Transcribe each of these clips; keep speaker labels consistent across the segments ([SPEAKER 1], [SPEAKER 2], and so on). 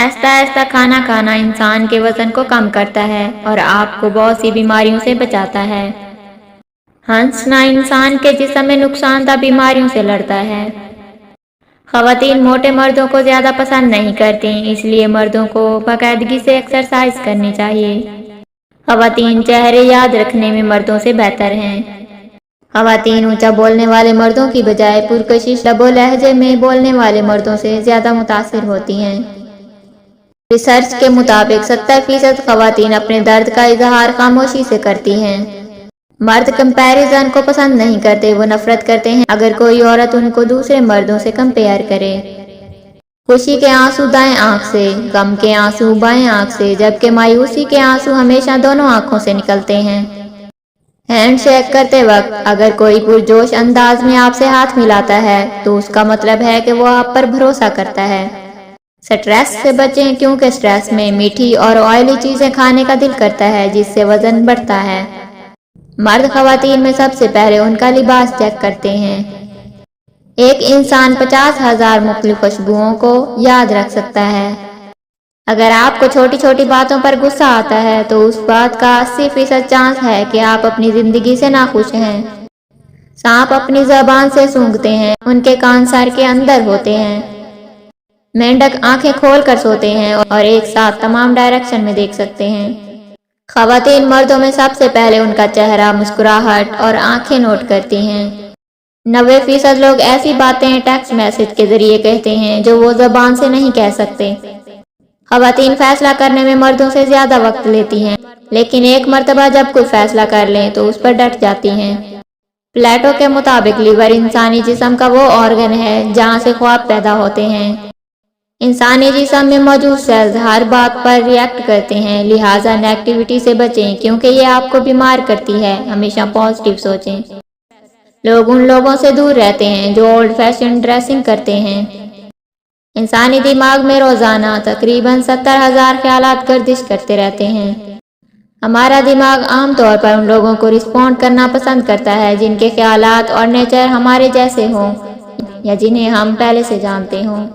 [SPEAKER 1] آہستہ آہستہ کھانا کھانا انسان کے وزن کو کم کرتا ہے اور آپ کو بہت سی بیماریوں سے بچاتا ہے۔ ہنسنا انسان کے جسم میں نقصان دہ بیماریوں سے لڑتا ہے۔ خواتین موٹے مردوں کو زیادہ پسند نہیں کرتی، اس لیے مردوں کو باقاعدگی سے ایکسرسائز کرنی چاہیے۔ خواتین چہرے یاد رکھنے میں مردوں سے بہتر ہیں۔ خواتین اونچا بولنے والے مردوں کی بجائے پرکشش لب و لہجے میں بولنے والے مردوں سے زیادہ متاثر ہوتی ہیں۔ ریسرچ کے مطابق 70% خواتین اپنے درد کا اظہار خاموشی سے کرتی ہیں۔ مرد کمپیریزن کو پسند نہیں کرتے، وہ نفرت کرتے ہیں اگر کوئی عورت ان کو دوسرے مردوں سے کمپیئر کرے۔ خوشی کے آنسو دائیں آنکھ سے، غم کے آنسو بائیں آنکھ سے، جبکہ مایوسی کے آنسو ہمیشہ دونوں آنکھوں سے نکلتے ہیں۔ ہینڈ شیک کرتے وقت اگر کوئی پرجوش انداز میں آپ سے ہاتھ ملاتا ہے تو اس کا مطلب ہے کہ وہ آپ پر بھروسہ کرتا ہے۔ سٹریس سے بچیں کیونکہ سٹریس میں میٹھی اور آئلی چیزیں کھانے کا دل کرتا ہے جس سے وزن بڑھتا ہے۔ مرد خواتین میں سب سے پہلے ان کا لباس چیک کرتے ہیں۔ ایک انسان 50,000 مختلف خوشبوؤں کو یاد رکھ سکتا ہے۔ اگر آپ کو چھوٹی چھوٹی باتوں پر غصہ آتا ہے تو اس بات کا 80% چانس ہے کہ آپ اپنی زندگی سے ناخوش ہیں۔ سانپ اپنی زبان سے سونگھتے ہیں، ان کے کان سر کے اندر ہوتے ہیں۔ مینڈک آنکھیں کھول کر سوتے ہیں اور ایک ساتھ تمام ڈائریکشن میں دیکھ سکتے ہیں۔ خواتین مردوں میں سب سے پہلے ان کا چہرہ، مسکراہٹ اور آنکھیں نوٹ کرتی ہیں۔ 90% لوگ ایسی باتیں ٹیکسٹ میسج کے ذریعے کہتے ہیں جو وہ زبان سے نہیں کہہ سکتے۔ خواتین فیصلہ کرنے میں مردوں سے زیادہ وقت لیتی ہیں، لیکن ایک مرتبہ جب کوئی فیصلہ کر لیں تو اس پر ڈٹ جاتی ہیں۔ پلیٹو کے مطابق لیور انسانی جسم کا وہ آرگن ہے جہاں سے خواب پیدا ہوتے ہیں۔ انسانی جسم میں موجود سیلز ہر بات پر ری ایکٹ کرتے ہیں، لہٰذا نیگیٹیوٹی سے بچیں کیونکہ یہ آپ کو بیمار کرتی ہے۔ ہمیشہ پازیٹیو سوچیں۔ لوگ ان لوگوں سے دور رہتے ہیں جو اولڈ فیشن ڈریسنگ کرتے ہیں۔ انسانی دماغ میں روزانہ تقریباً 70,000 خیالات گردش کرتے رہتے ہیں۔ ہمارا دماغ عام طور پر ان لوگوں کو رسپونڈ کرنا پسند کرتا ہے جن کے خیالات اور نیچر ہمارے جیسے ہوں یا جنہیں ہم پہلے سے جانتے ہوں۔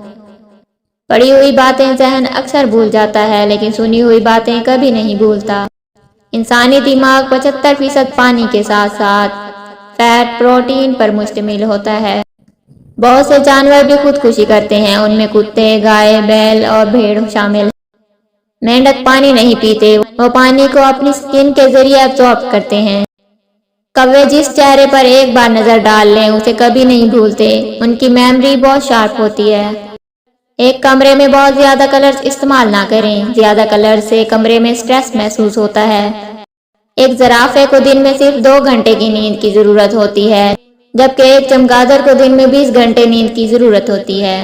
[SPEAKER 1] پڑھی ہوئی باتیں ذہن اکثر بھول جاتا ہے لیکن سنی ہوئی باتیں کبھی نہیں بھولتا۔ انسانی دماغ 75% پانی کے ساتھ ساتھ فیٹ، پروٹین پر مشتمل ہوتا ہے۔ بہت سے جانور بھی خودکشی کرتے ہیں، ان میں کتے، گائے، بیل اور بھیڑ شامل ہیں۔ مینڈک پانی نہیں پیتے، وہ پانی کو اپنی سکن کے ذریعے ابزارب کرتے ہیں۔ کوے جس چہرے پر ایک بار نظر ڈال لیں اسے کبھی نہیں بھولتے، ان کی میموری بہت شارپ ہوتی ہے۔ ایک کمرے میں بہت زیادہ کلرز استعمال نہ کریں، زیادہ کلر سے کمرے میں سٹریس محسوس ہوتا ہے۔ ایک زرافے کو دن میں صرف 2 گھنٹے کی نیند کی ضرورت ہوتی ہے، جبکہ ایک چمگادڑ کو دن میں 20 گھنٹے نیند کی ضرورت ہوتی ہے۔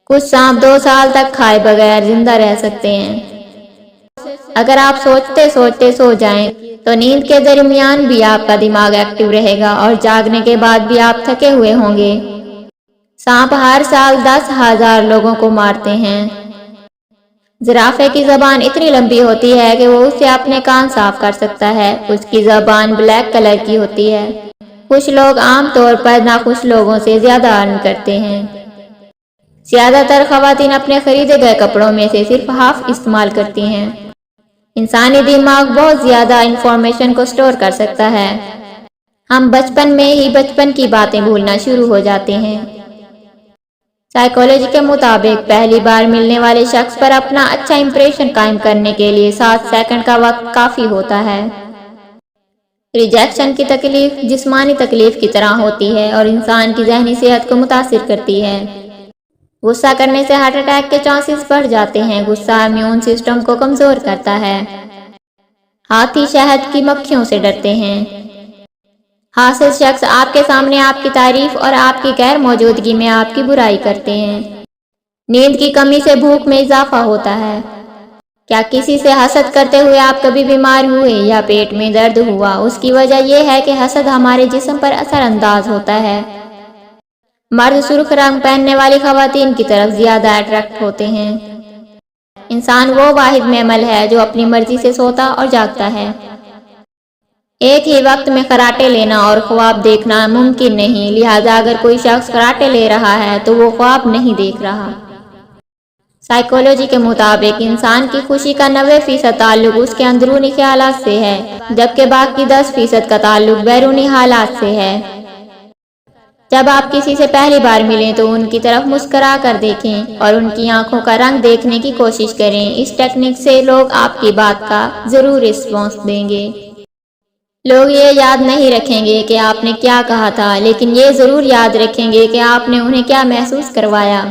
[SPEAKER 1] کچھ سانپ 2 سال تک کھائے بغیر زندہ رہ سکتے ہیں۔ اگر آپ سوچتے سوچتے سو جائیں تو نیند کے درمیان بھی آپ کا دماغ ایکٹیو رہے گا اور جاگنے کے بعد بھی آپ تھکے ہوئے ہوں گے۔ سانپ ہر سال 10,000 لوگوں کو مارتے ہیں۔ زرافے کی زبان اتنی لمبی ہوتی ہے کہ وہ اس سے اپنے کان صاف کر سکتا ہے۔ اس کی زبان بلیک کلر کی ہوتی ہے۔ کچھ لوگ عام طور پر ناخوش لوگوں سے زیادہ ارن کرتے ہیں۔ زیادہ تر خواتین اپنے خریدے گئے کپڑوں میں سے صرف ہاف استعمال کرتی ہیں۔ انسانی دماغ بہت زیادہ انفارمیشن کو سٹور کر سکتا ہے۔ ہم بچپن میں ہی بچپن کی باتیں بھولنا شروع ہو جاتے ہیں۔ سائیکالوجی کے مطابق پہلی بار ملنے والے شخص پر اپنا اچھا امپریشن قائم کرنے کے لیے 7 سیکنڈ کا وقت کافی ہوتا ہے۔ ریجیکشن کی تکلیف جسمانی تکلیف کی طرح ہوتی ہے اور انسان کی ذہنی صحت کو متاثر کرتی ہے۔ غصہ کرنے سے ہارٹ اٹیک کے چانسز بڑھ جاتے ہیں۔ غصہ امیون سسٹم کو کمزور کرتا ہے۔ ہاتھی شہد کی مکھیوں سے ڈرتے ہیں۔ حاسد شخص آپ کے سامنے آپ کی تعریف اور آپ کی غیر موجودگی میں آپ کی برائی کرتے ہیں۔ نیند کی کمی سے بھوک میں اضافہ ہوتا ہے۔ کیا کسی سے حسد کرتے ہوئے آپ کبھی بیمار ہوئے یا پیٹ میں درد ہوا؟ اس کی وجہ یہ ہے کہ حسد ہمارے جسم پر اثر انداز ہوتا ہے۔ مرد سرخ رنگ پہننے والی خواتین کی طرف زیادہ اٹریکٹ ہوتے ہیں۔ انسان وہ واحد میمل ہے جو اپنی مرضی سے سوتا اور جاگتا ہے۔ ایک ہی وقت میں خراٹے لینا اور خواب دیکھنا ممکن نہیں، لہٰذا اگر کوئی شخص خراٹے لے رہا ہے تو وہ خواب نہیں دیکھ رہا۔ سائیکولوجی کے مطابق انسان کی خوشی کا 90% تعلق اس کے اندرونی خیالات سے ہے، جبکہ باقی 10% کا تعلق بیرونی حالات سے ہے۔ جب آپ کسی سے پہلی بار ملیں تو ان کی طرف مسکرا کر دیکھیں اور ان کی آنکھوں کا رنگ دیکھنے کی کوشش کریں۔ اس ٹیکنیک سے لوگ آپ کی بات کا ضرور رسپانس دیں گے۔ لوگ یہ یاد نہیں رکھیں گے کہ آپ نے کیا کہا تھا، لیکن یہ ضرور یاد رکھیں گے کہ آپ نے انہیں کیا محسوس کروایا۔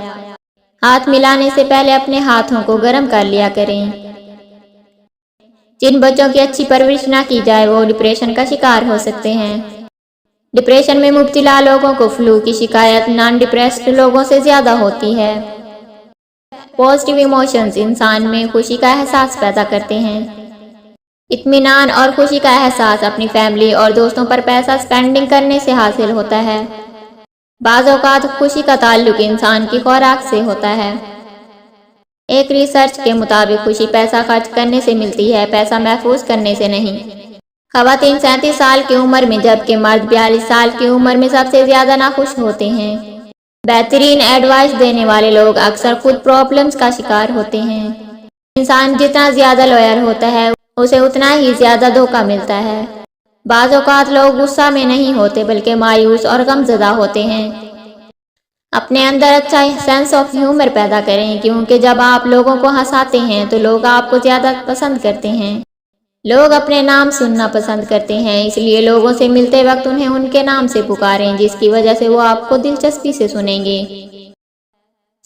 [SPEAKER 1] ہاتھ ملانے سے پہلے اپنے ہاتھوں کو گرم کر لیا کریں۔ جن بچوں کی اچھی پرورش نہ کی جائے وہ ڈپریشن کا شکار ہو سکتے ہیں۔ ڈپریشن میں مبتلا لوگوں کو فلو کی شکایت نان ڈپریسڈ لوگوں سے زیادہ ہوتی ہے۔ پازیٹیو ایموشنز انسان میں خوشی کا احساس پیدا کرتے ہیں۔ اطمینان اور خوشی کا احساس اپنی فیملی اور دوستوں پر پیسہ سپینڈنگ کرنے سے حاصل ہوتا ہے۔ بعض اوقات خوشی کا تعلق انسان کی خوراک سے ہوتا ہے۔ ایک ریسرچ کے مطابق خوشی پیسہ خرچ کرنے سے ملتی ہے، پیسہ محفوظ کرنے سے نہیں۔ خواتین 37 سال کی عمر میں جبکہ مرد 42 سال کی عمر میں سب سے زیادہ ناخوش ہوتے ہیں۔ بہترین ایڈوائس دینے والے لوگ اکثر خود پرابلمز کا شکار ہوتے ہیں۔ انسان جتنا زیادہ لوئر ہوتا ہے اسے اتنا ہی زیادہ دھوکہ ملتا ہے۔ بعض اوقات لوگ غصہ میں نہیں ہوتے بلکہ مایوس اور غمزدہ ہوتے ہیں۔ اپنے اندر اچھا سینس آف ہیومر پیدا کریں، کیونکہ جب آپ لوگوں کو ہنساتے ہیں تو لوگ آپ کو زیادہ پسند کرتے ہیں۔ لوگ اپنے نام سننا پسند کرتے ہیں، اس لیے لوگوں سے ملتے وقت انہیں ان کے نام سے پکاریں، جس کی وجہ سے وہ آپ کو دلچسپی سے سنیں گے۔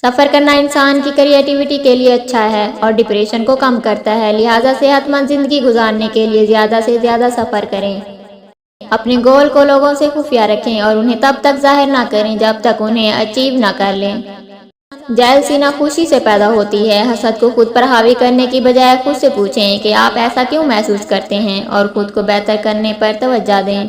[SPEAKER 1] سفر کرنا انسان کی کریٹیوٹی کے لیے اچھا ہے اور ڈپریشن کو کم کرتا ہے، لہٰذا صحت مند زندگی گزارنے کے لیے زیادہ سے زیادہ سفر کریں۔ اپنے گول کو لوگوں سے خفیہ رکھیں اور انہیں تب تک ظاہر نہ کریں جب تک انہیں اچیو نہ کر لیں۔ جیلسی ناخوشی سے پیدا ہوتی ہے۔ حسد کو خود پر حاوی کرنے کی بجائے خود سے پوچھیں کہ آپ ایسا کیوں محسوس کرتے ہیں اور خود کو بہتر کرنے پر توجہ دیں۔